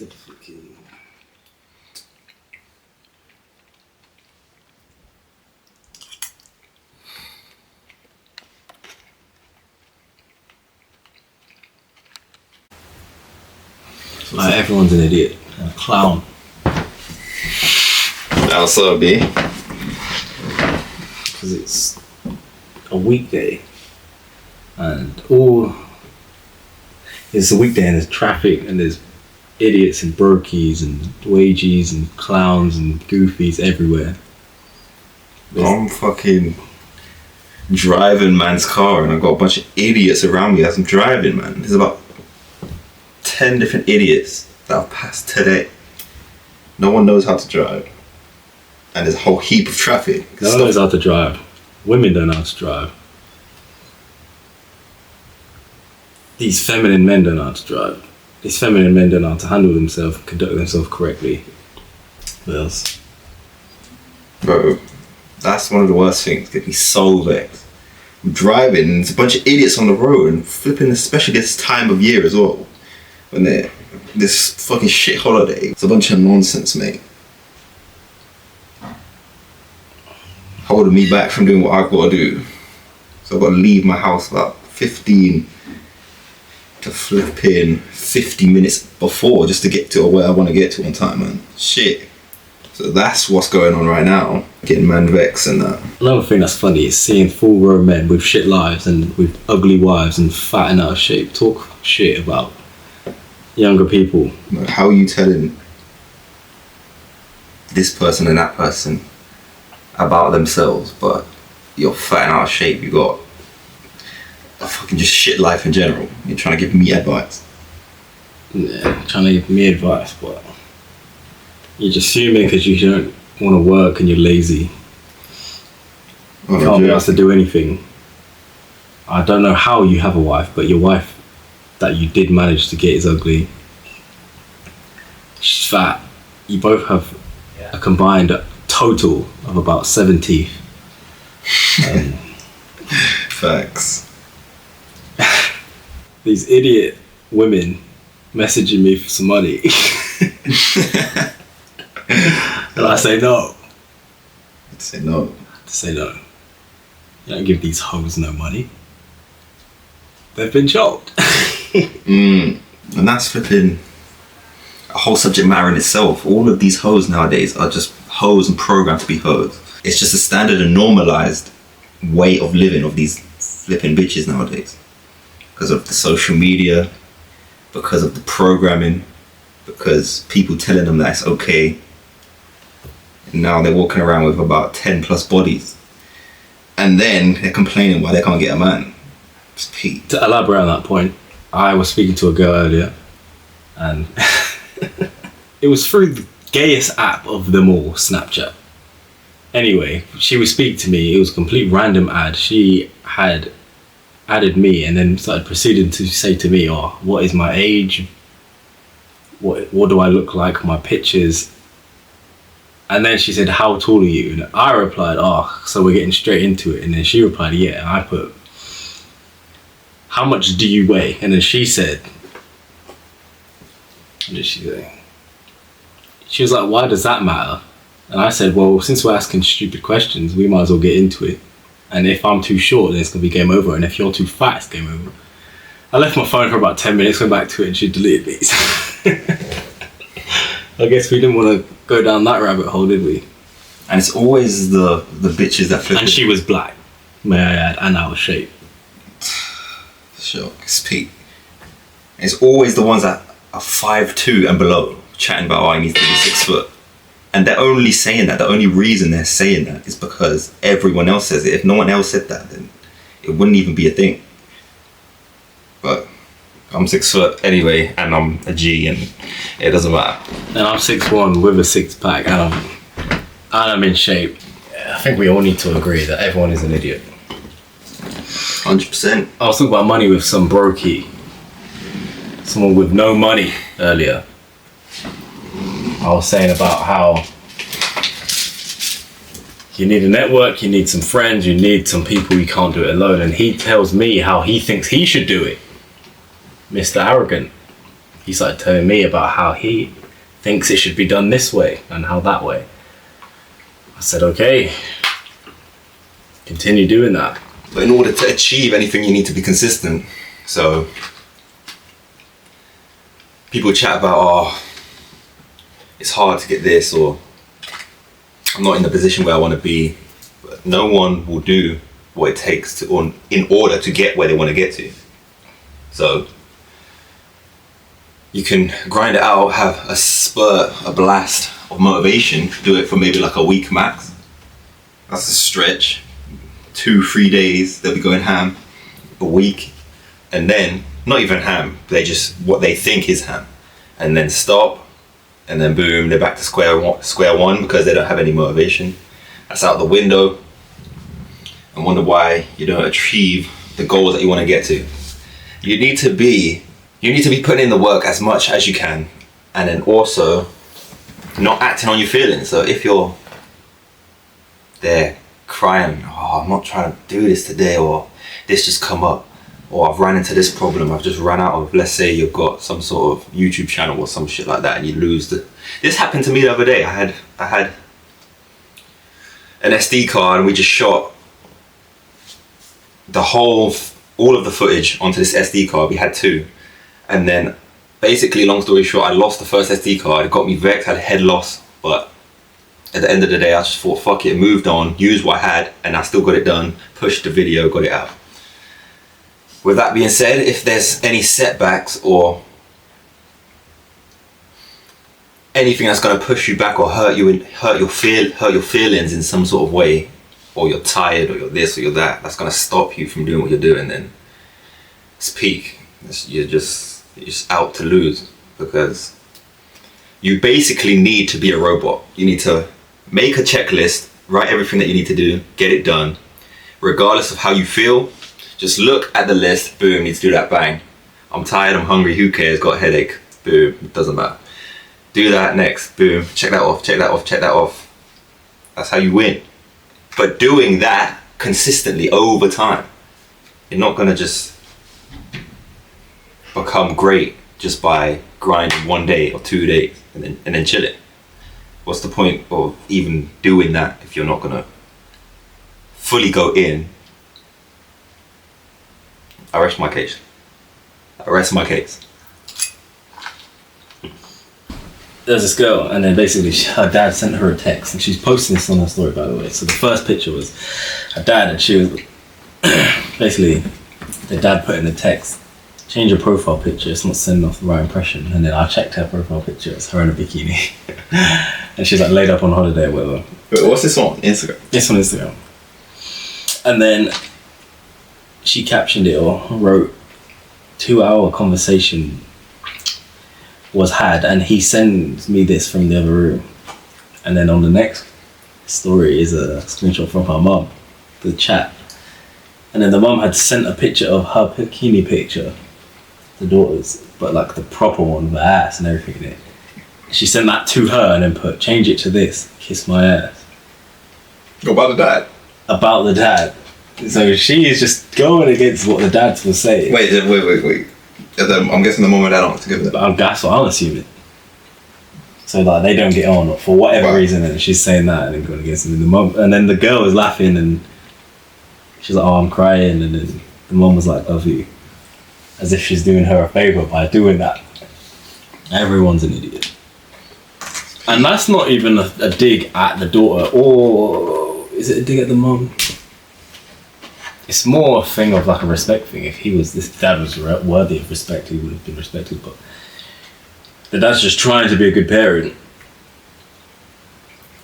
to the fucking... Like, everyone's an idiot and a clown. What's up, B? Because it's a weekday and it's a weekday and there's traffic and there's idiots and brokies and wages and clowns and goofies everywhere. I'm fucking driving man's car and I've got a bunch of idiots around me as I'm driving, man. There's about 10 different idiots that I've passed today. No one knows how to drive. And there's a whole heap of traffic. No one knows how to drive. Women don't know how to drive. These feminine men don't know how to drive. These feminine men don't know how to handle themselves, conduct themselves correctly. What else? Bro, that's one of the worst things. Get me so vexed. I'm driving and there's a bunch of idiots on the road and flipping, especially this time of year as well. When they're this fucking shit holiday. It's a bunch of nonsense, mate. Holding me back from doing what I've got to do. So I've got to leave my house about 15 to flipping 50 minutes before just to get to where I want to get to on time, man. Shit. So that's what's going on right now. Getting man vexed and that. Another thing that's funny is seeing full grown men with shit lives and with ugly wives and fat and out of shape talk shit about younger people. Like, how are you telling this person and that person about themselves, but you're fat and out of shape? You got a fucking just shit life in general. You're trying to give me advice. Yeah, trying to give me advice, but you're just fuming because you don't want to work and you're lazy. You can't be asked to do anything. I don't know how you have a wife, but your wife that you did manage to get is ugly. She's fat. You both have a combined total of about 7 teeth. Facts. These idiot women messaging me for some money. And I say no. Say no. Say no. You don't give these hoes no money. They've been choked. And that's flipping a whole subject matter in itself. All of these hoes nowadays are just hoes and programmed to be hoes. It's just a standard and normalized way of living of these flipping bitches nowadays. Because of the social media, because of the programming, because people telling them that it's okay. And now they're walking around with about 10 plus bodies. And then they're complaining why they can't get a man. It's Pete. To elaborate on that point, I was speaking to a girl earlier and it was through the gayest app of them all, Snapchat. Anyway, she would speak to me. It was a complete random ad. She had added me and then started proceeding to say to me, oh, what is my age? What do I look like? My pictures. And then she said, how tall are you? And I replied, oh, so we're getting straight into it. And then she replied, yeah. And I put, how much do you weigh? And then she said, what did she say? She was like, why does that matter? And I said, well, since we're asking stupid questions, we might as well get into it. And if I'm too short, then it's going to be game over. And if you're too fat, it's game over. I left my phone for about 10 minutes, went back to it, and she deleted these. I guess we didn't want to go down that rabbit hole, did we? And it's always the bitches that flip. And she was black, may I add, and out of shape. Sure, it's Pete. It's always the ones that are 5'2" and below, chatting about, oh, I need to be 6 foot. And they're only saying that, the only reason they're saying that is because everyone else says it. If no one else said that, then it wouldn't even be a thing. But I'm 6 foot anyway, and I'm a G, and it doesn't matter. And I'm 6'1" with a 6-pack, and I'm in shape. I think we all need to agree that everyone is an idiot. 100%. I was talking about money with some brokey, someone with no money earlier. I was saying about how you need a network, you need some friends, you need some people, you can't do it alone. And he tells me how he thinks he should do it. Mr. Arrogant. he started telling me about how he thinks it should be done this way and how that way. I said, okay, continue doing that. But in order to achieve anything, you need to be consistent. So people chat about, oh, it's hard to get this, or I'm not in the position where I want to be. But no one will do what it takes to, or in order to get where they want to get to. So you can grind it out, have a spurt, a blast of motivation, do it for maybe like a week max. That's a stretch. 2-3 days, they'll be going ham. A week, and then not even ham, they just what they think is ham, and then stop, and then boom, they're back to square one because they don't have any motivation. That's out the window, and wonder why you don't achieve the goals that you want to get to. You need to be putting in the work as much as you can, and then also not acting on your feelings. So if you're there crying, oh, I'm not trying to do this today, or this just come up, or I've ran into this problem, I've just run out of, let's say you've got some sort of YouTube channel or some shit like that, and you lose this happened to me the other day. I had an SD card, and we just shot all of the footage onto this SD card. We had 2, and then basically, long story short, I lost the first SD card. It got me vexed, had a head loss, but at the end of the day, I just thought, fuck it, moved on, used what I had, and I still got it done, pushed the video, got it out. With that being said, if there's any setbacks or anything that's going to push you back or hurt your feelings in some sort of way, or you're tired, or you're this, or you're that, that's going to stop you from doing what you're doing, then it's peak. You're just out to lose, because you basically need to be a robot. You need to make a checklist, write everything that you need to do, get it done, regardless of how you feel. Just look at the list, boom, need to do that, bang. I'm tired, I'm hungry, who cares, got a headache, boom, it doesn't matter. Do that next, boom, check that off, check that off, check that off. That's how you win. But doing that consistently over time, you're not gonna just become great just by grinding 1 day or 2 days and then chill it. What's the point of even doing that if you're not gonna fully go in? I rest my case. There's this girl, and then basically her dad sent her a text, and she's posting this on her story, by the way. So the first picture was her dad, and she was basically, the dad put in the text, change your profile picture, it's not sending off the right impression. And then I checked her profile picture, it's her in a bikini. And she's like laid up on holiday or whatever. Wait, what's this on Instagram? It's on Instagram. And then she captioned it or wrote, 2-hour conversation was had, and he sends me this from the other room. And then on the next story is a screenshot from her mum, the chat. And then the mum had sent a picture of her bikini picture, the daughter's, but like the proper one with the ass and everything in it. She sent that to her and then put, change it to this, kiss my ass. About the dad? About the dad. So she is just going against what the dads were saying. Wait. I'm guessing the mum and dad aren't together. That's what I'm assuming. So like they don't get on for whatever reason, and she's saying that and then going against him. And the mum, and then the girl was laughing, and she's like, "Oh, I'm crying," and then the mum was like, "Love you," as if she's doing her a favor by doing that. Everyone's an idiot, and that's not even a dig at the daughter, or is it a dig at the mum? It's more a thing of like a respect thing. If this dad was worthy of respect, he would have been respected. But the dad's just trying to be a good parent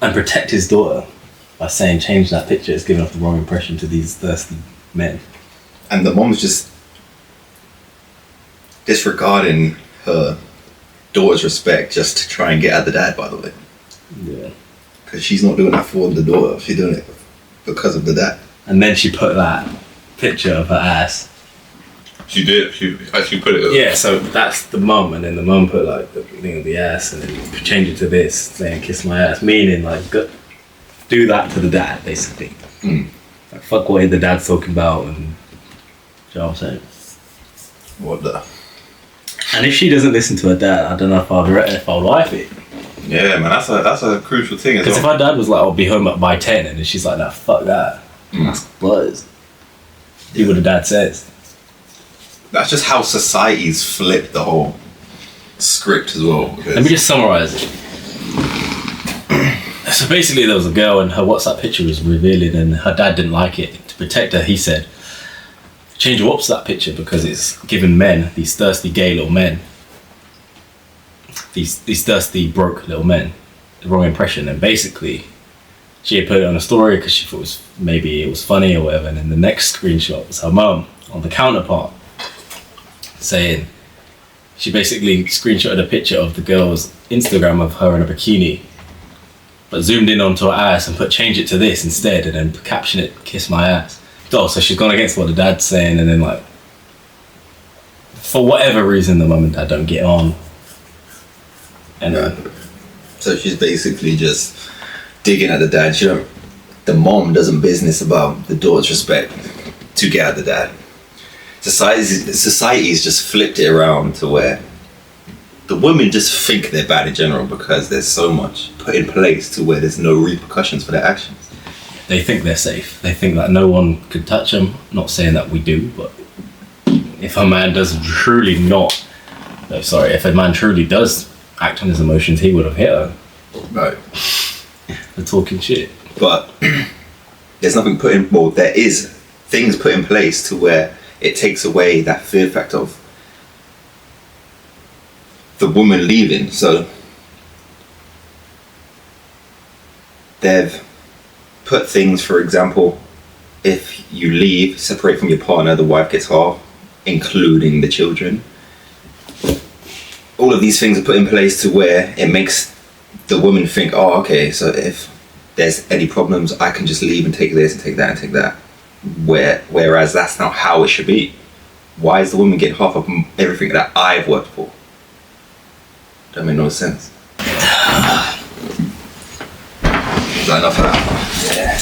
and protect his daughter by saying change that picture. It's giving off the wrong impression to these thirsty men. And the mom's just disregarding her daughter's respect just to try and get at the dad, by the way. Yeah. Because she's not doing that for the daughter. She's doing it because of the dad. And then she put that picture of her ass. She did. She actually put it up. Yeah, so that's the mum, and then the mum put like the thing of the ass, and then change it to this, saying "kiss my ass," meaning like do that to the dad, basically. Like fuck what the dad's talking about, and you know what I'm saying. What the? And if she doesn't listen to her dad, I don't know if I'll like it. Yeah, man, that's a crucial thing as Because well. if her dad was like, I'll be home by 10, and then she's like, nah, fuck that. That's buzz. Do what the dad says. That's just how society's flipped the whole script as well. Let me just summarise it. So basically there was a girl and her WhatsApp picture was revealing and her dad didn't like it. To protect her, he said, change your WhatsApp picture because it's given men, these thirsty gay little men, these thirsty broke little men, the wrong impression. And basically she had put it on a story because she thought maybe it was funny or whatever, and then the next screenshot was her mum on the counterpart saying, she basically screenshotted a picture of the girl's Instagram of her in a bikini, but zoomed in onto her ass and put change it to this instead, and then caption it, kiss my ass. Oh, so she's gone against what the dad's saying, and then like, for whatever reason the mum and dad don't get on. And so she's basically just digging at the dad. The mom doesn't business about the daughter's respect to get at the dad. Society's just flipped it around to where the women just think they're bad in general because there's so much put in place to where there's no repercussions for their actions. they think they're safe. They think that no one could touch them. Not saying that we do, but if a man does truly not, no, sorry, if a man truly does act on his emotions, he would have hit her. Right. For talking shit. But there's nothing put in, well, there is things put in place to where it takes away that fear factor of the woman leaving. So they've put things, for example, if you leave, separate from your partner, the wife gets half, including the children. All of these things are put in place to where it makes the woman think, oh, okay, so if there's any problems, I can just leave and take this and take that and take that. Whereas that's not how it should be. Why is the woman getting half of everything that I've worked for? That made no sense. Is that enough of that? Yeah.